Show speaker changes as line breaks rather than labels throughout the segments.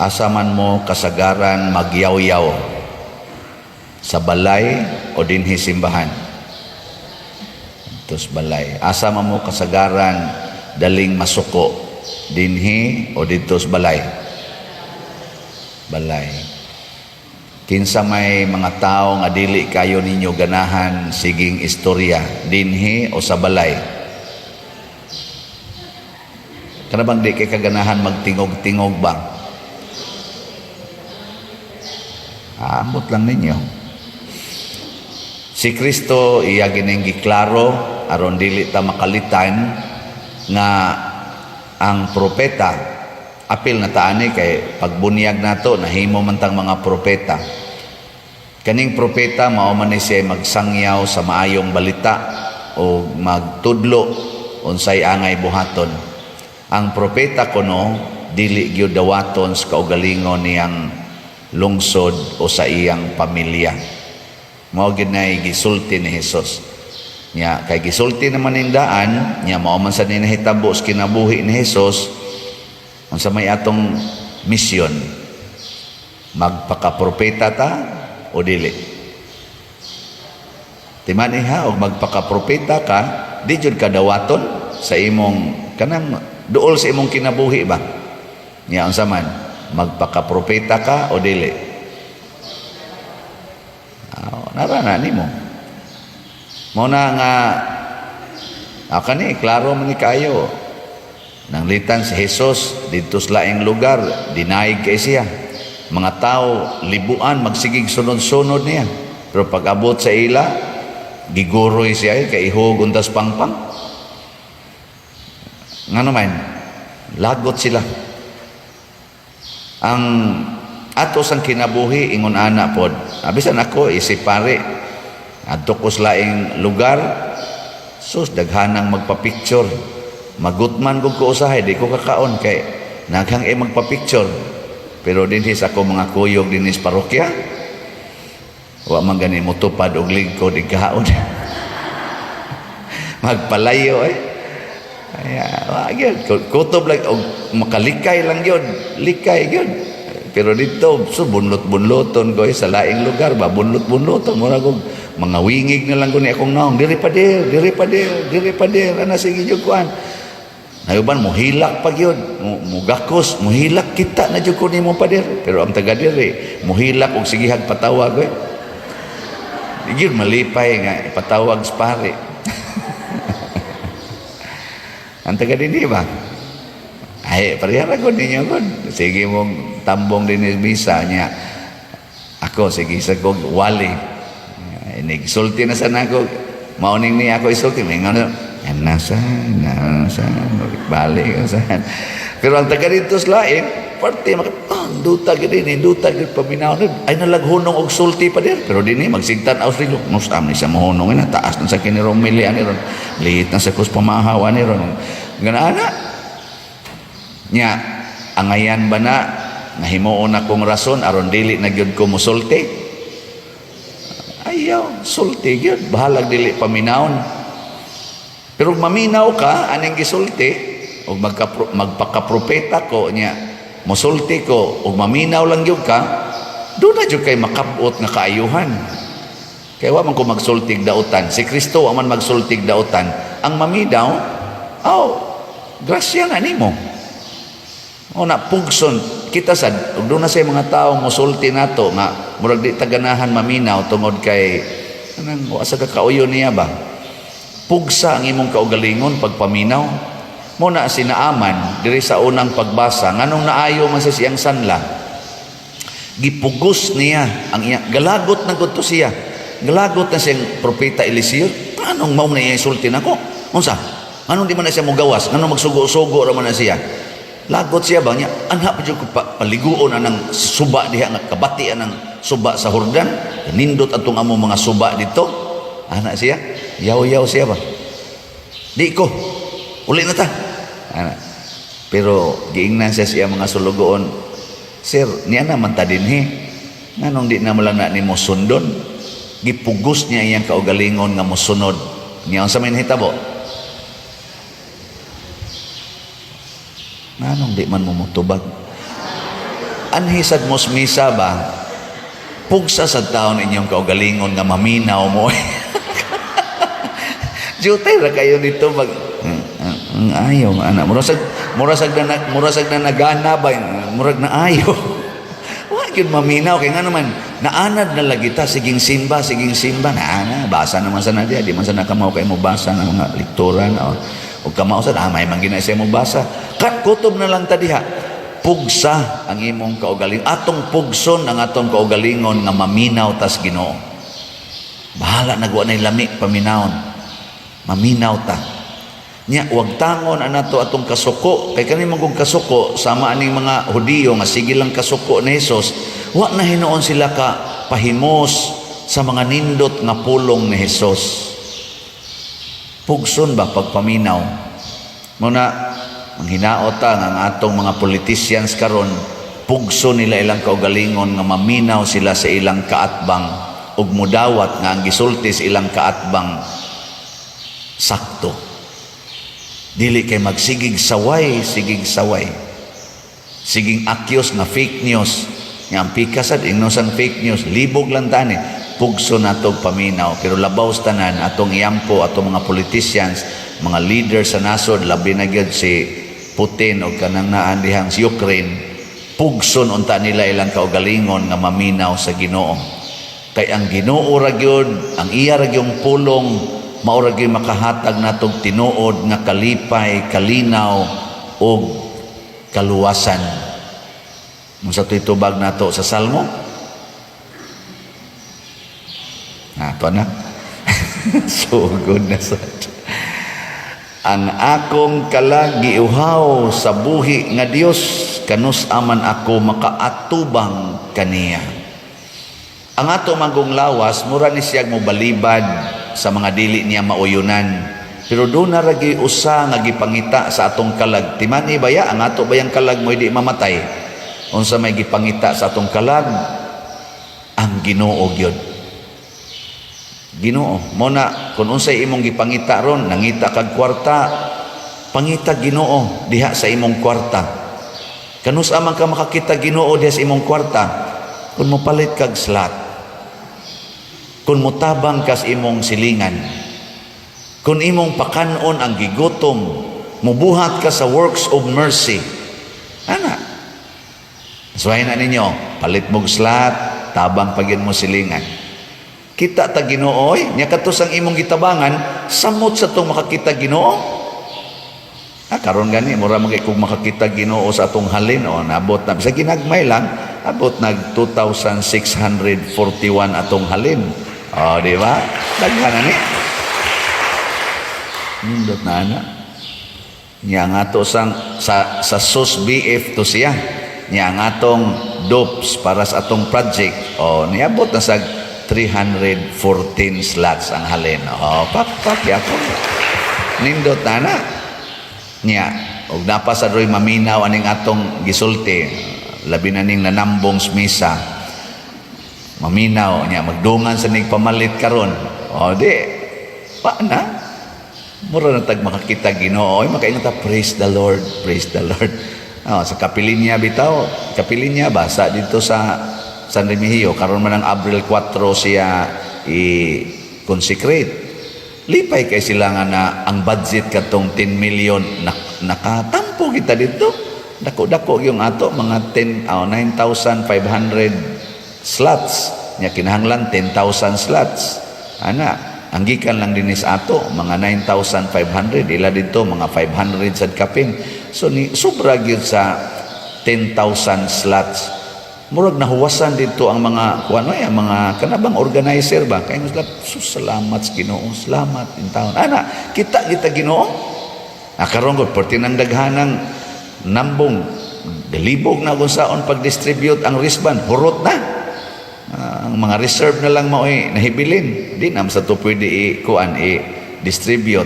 asa man mo kasagaran magyaw-yaw, sa balay o dinhi simbahan? Tos balay. Asa man mo kasagaran daling masuko, dinhi o dito sa balay? Balay. Kinsa may mga tao nga dili kayo ninyo ganahan siging istorya, dinhi o sa balay? Kana bang di kay kaganahan magtingog-tingog ba? Amot lang ninyo. Si Kristo iya gining giklaro aron dili ta makalitan nga ang propeta, apil na taani kay pagbunyag nato nahimo man tang mga propeta. Kaning propeta mao man ni siya magsangyaw sa maayong balita o magtudlo unsay angay buhaton. Ang propeta kuno dili gyud dawaton sa kaugalingon niyang lungsod o sa iyang pamilya. Mao gid nay gisulti ni Hesus. Nya kay gisulti naman ning daan, nya mao man sa ninahitabo sa kinabuhi ni Hesus unsa may atong misyon. Magpakapropeta ta o dili? Timan iha og magpakapropeta ka, di jud ka dawaton sa imong kanang duol sa imong kinabuhi ba? Nya unsa man, magpakapropeta ka o dili? Narana nimo. Mao na nga kani klaro man ni kayo. Nanglitan si Hesus didto sa laing lugar, dinaig kay siya. Mga tao libuan magsigig sunod-sunod niya. Pero pag abot sa ila, giguroy siya kay ihog untas pangpang. Nga naman, lagot sila. Ang atos ang kinabuhi, ingon ana pod. Abisan ako, isip pare, adto ko sa laing lugar, sus, daghanang magpa-picture. Magutman ko usahay, di ko kakaon, kay naghang magpa-picture. Pero dinhi sa ako mga kuyog dinhi sa parokya, wa man gani mo tupad og lingkod ikaon. Magpalayo Ay, kutob lang og makalikay lang yun, likay yun. Pero dito so bunlot-bunloton ko sa laing lugar ba, bunlot-bunloton mo kog mga wingig na lang ko ni akong naong diri pa der ana sige jud kuan. Nayuban mo hilak pag yun, mugakos, muhilak kita na jud ko nimo pa der. Pero ang taga diri, muhilak og sigihag patawag Yun malipay nga patawag sa pare. Ang taga din ba? Ay, parehara ko ninyo ko. Sige mong tambong din ni misa niya. Ako, sige sa kong wali. Nagsulti na sana ako. Mauning niya ako isulti. May nga nasa, balik. Pero ang taga dito sa lain, parte, duta gini, duta gini, paminaw na. Ay nalaghunong og sulti pa din. Pero din magsigtan aus rin. Nustam ni sa mahunong na, taas na sa kinirong milian ni ron. Liit na sa kus pamahawa ni ron. Ganaan na. Nya, angayan ba na nahimuon akong rason aron dili na gyud ko musulti? Ayaw, sulti gyud, bahalag dili paminawon. Pero maminaw ka aning gisulti ug magpakapropeta ko nya, musulti ko ug maminaw lang gyud ka, do na gyud kay makabot nga kaayuhan. Kaya wa man ko magsultig dautan. Si Kristo wa man magsultig dautan. Ang maminaw, grasya na nimo. O na pugson kita sad ug doon na say mga tao mosulti nato nga murag di taganahan maminaw tungod kay anang asa ka kauyon niya ba, pugsa ang imong kaugalingon pagpaminaw mo na sinaaman diri sa unang pagbasa nganong naayo man sa siyang sanla, gipugos niya ang iya galagot na gud to siya, galagot na siyang propeta Eliseo. Anong mao na iya isulti nako unsa, anong di man na siya mogawas, anong magsugo-sugo ra man na siya. Lagot siya ba niya, anha pa dyan ko paliguon anang suba diha nga kabati anang suba sa Hordan, nindot atong amo mga suba dito. Anak siya, yaw-yaw siya ba? Di ko, uli na ta. Anak. Pero giingnan siya mga sulugoon, sir, niya naman ta dinhi. Nganong di na lang na ni mo sundon? Gipugos niya iyang kaugalingon nga mosunod. Niya ang sa may hitabo. Anong di man mo mutubag? anhisad mos misa ba, pugsa sa taon inyong kaugalingon nga maminaw mo. Jutay ra kayo dito mag ang ayaw nga anak murasag na nagana ba murag na ayaw. Wa gyud maminaw kay nga naman naanad na lagi ta siging simba na basa naman sa nadia di man sa nakamaw kay mo basa ng mga lekturan o kamao sa may man ginay sa mo basa kat kutob na lang ta diha. Pugsa ang imong kaugalingon atong pugson ang atong kaugalingon nga maminaw tas Ginoo. Bahala nagwa nay lami paminawon. Maminaw ta. Nya wag tangon anato atong kasuko kay kani man kung kasuko sama aning mga Hudiyo nga sige lang kasuko ni Hesus, wa na hinuon sila ka pahimos sa mga nindot nga pulong ni Hesus. Pugson ba pagpaminaw? Muna manghinaot ta nga ang atong mga politicians karon pugso nila ilang kaugalingon nga maminaw sila sa ilang kaatbang ug mudawat nga ang gisulti sa ilang kaatbang sakto. Dili kay magsigig saway. Siging akyos nga fake news. Nga ang pikasad, innocent fake news. Libog lang tani. Pugso na itong paminaw. Pero labaw sa tanan, atong iyampo, atong mga politicians, mga leader sa nasod, labi na gyud si Putin o kanang naandihang si Ukraine, pugson unta nila ilang kaugalingon nga maminaw sa Ginoo. Kay ang Ginoo ra gyud, ang iya ra gyung pulong, maura gyud makahatag natong tinuod nga kalipay, kalinaw ug kaluwasan. Unsa to'y tubag nato sa Salmo? Ito na. So good na sa ang akong kalag giuhaw sa buhi nga Dios kanus aman ako makaatubang kaniya. Ang ato magong lawas mura ni siyag mo balibad sa mga dili niya mauyunan. Pero doon na ragi usa nga gipangita sa atong kalag. Timani baya ang ato bayang kalag mo di mamatay. Unsa may gipangita sa atong kalag? Ang Ginoo gyud. Ginoo mo na kun unsay imong gipangita ron nangita kag kwarta, pangita Ginoo diha sa imong kwarta. Kanus amang ka makakita Ginoo diha sa imong kwarta kun mopalit kag slot. Kung mutabang kas imong silingan, kung imong pakanon ang gigutom, mubuhat ka sa works of mercy. Ana, suwahin na ninyo, palit mong slot, tabang pagin mo silingan. Kita ta Ginoo, nya katos ang imong gitabangan, samot sa itong makakita Ginoo. Karon gani, mura magay kung makakita Ginoo sa atong halin, nabot na, sa ginagmay lang, abot nag 2,641 atong halin. Di ba? Daghan na ni. Nindot na ana. Nya nga to sa SUS BF to siya. Nya nga tong dopes para sa atong project. Niabot na sa 314 slots ang halin. Pak yapo. Nindot na ana. Nya og napasadoy maminaw aning atong gisulti. Labi na ning nanambong misa. Maminaw niya magdungan sa ning pamalit karon. Di pa na mura na tag makakita Ginoo makaingon ta praise the Lord sa kapilinya bitaw kapilinya basa dito sa San Remigio karon man ang Abril 4 siya i-consecrate. Lipay kay sila nga na ang budget katong 10 million nakatampo kita dito. Dako-dako yung ato mga 9,500 slots nya kinahanglan 10,000 slots ana ang gikan lang dinis ato mga 9,500 ila dito mga 500 sad kapin so ni sobra gyud sa 10,000 slots murag nahuwasan dito ang mga ang mga kanabang organizer ba kay salamat sa Ginoo salamat in taon ana kita Ginoo karon gud perti nang daghanang nambong galibog na kung saon pag-distribute ang wristband hurot na ang mga reserve na lang mao'y nahibilin di nam sa to pwede i-distribute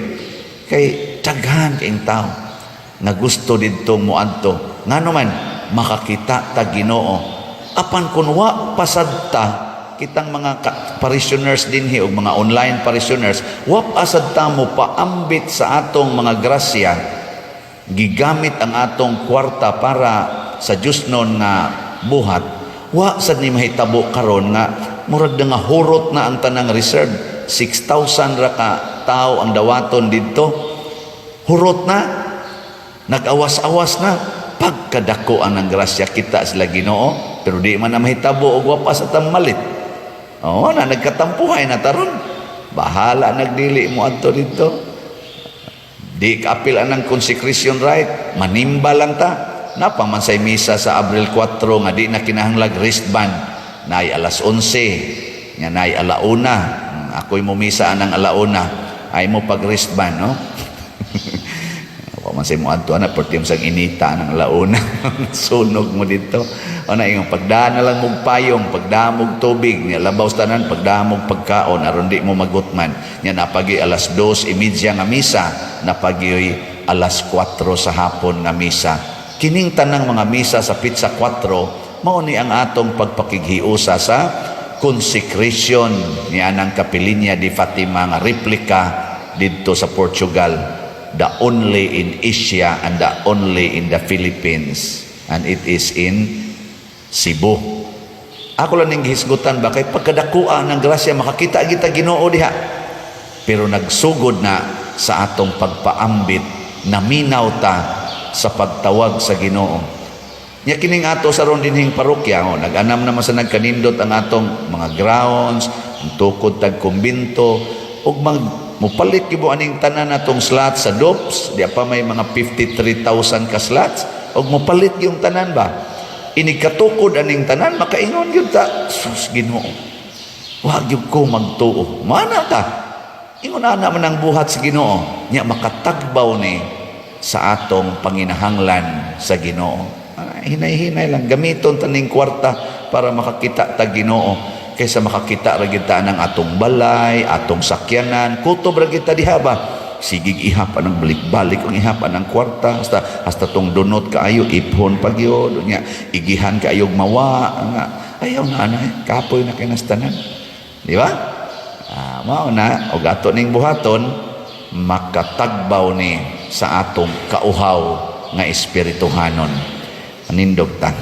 kay taghan kaing tao nga gusto dito muadto ngano man makakita ta Ginoo apan kun wa pasad ta kitang mga parishioners dinhi o mga online parishioners wa pasad ta mo paambit sa atong mga grasya gigamit ang atong kwarta para sa Diyos nun nga buhat, wa sad ni mahitabo karon nga murag na nga hurot na ang tanang reserve. 6,000 ra ka tao ang dawaton didto. Hurot na, nag-awas-awas na, pagkadako ang grasya kita sila Ginoo, pero di man na mahitabo og wapa sa tamalit. Oo na, nagkatampuhay na taron. Bahala nagdili mo adto dito. Di kaapil anang consecration rite, manimba lang ta. Napaman say misa sa Abril 4 nga di na kinahanglag wristband. Nay alas 11, nga nay alauna. Ako'y mumisa anang alauna, ay mo pag wristband, no? Masay mo adto na pertim sang inita ng launa. Sunog mo dito. O na yung pagdaan na lang mong payong, pagdaan mong tubig, niya labaw tanan, pagdaan mong pagkaon, aron di mo magutman. Niya napagi alas 2:30 nga misa, napagi alas 4 sa hapon nga misa. Kining tanang mga misa sa Pizza 4, mao ni ang atong pagpakighiusa sa consecration ni anang Kapilinya di Fatima nga replika dito sa Portugal. The only in Asia and the only in the Philippines, and it is in Cebu. Ako lang ning gihisgutan ba kay pagkadakuan ng grasya makakita kita Ginoo diha, pero nagsugod na sa atong pagpaambit, naminaw ta sa pagtawag sa Ginoo. Nya kining ato sa ron dinhing parokya, nag-anam naman sa nagkanindot ang atong mga grounds, ang tukod tag kumbinto, ug mupalit gibo aning tanan natong slots sa DOPS, di pa may mga 53,000 ka slots, og mupalit yung tanan ba? Ini katukod aning tanan, makaingon gyud ta, sus Ginoo. Wa gyud ko magtuo. Mana ta? Ingon ana man ang buhat sa Ginoo, nya makatagbaw ni sa atong panginahanglan sa Ginoo. Hinay-hinay lang gamiton taning kwarta para makakita ta Ginoo, kaysa makakita ra kita ng atong balay, atong sakyanan, kutob ra kita diha ba. Sigig ihapan ng balik-balik ang ihapan ng kwarta hasta tong dunot kaayo iphon pagyod nya igihan kaayog mawa nga ayaw na ana kapoy na kinastanan, di ba? Mao na og ato ning buhaton makatagbaw ni sa atong kauhaw nga espirituhanon. Anindog ta.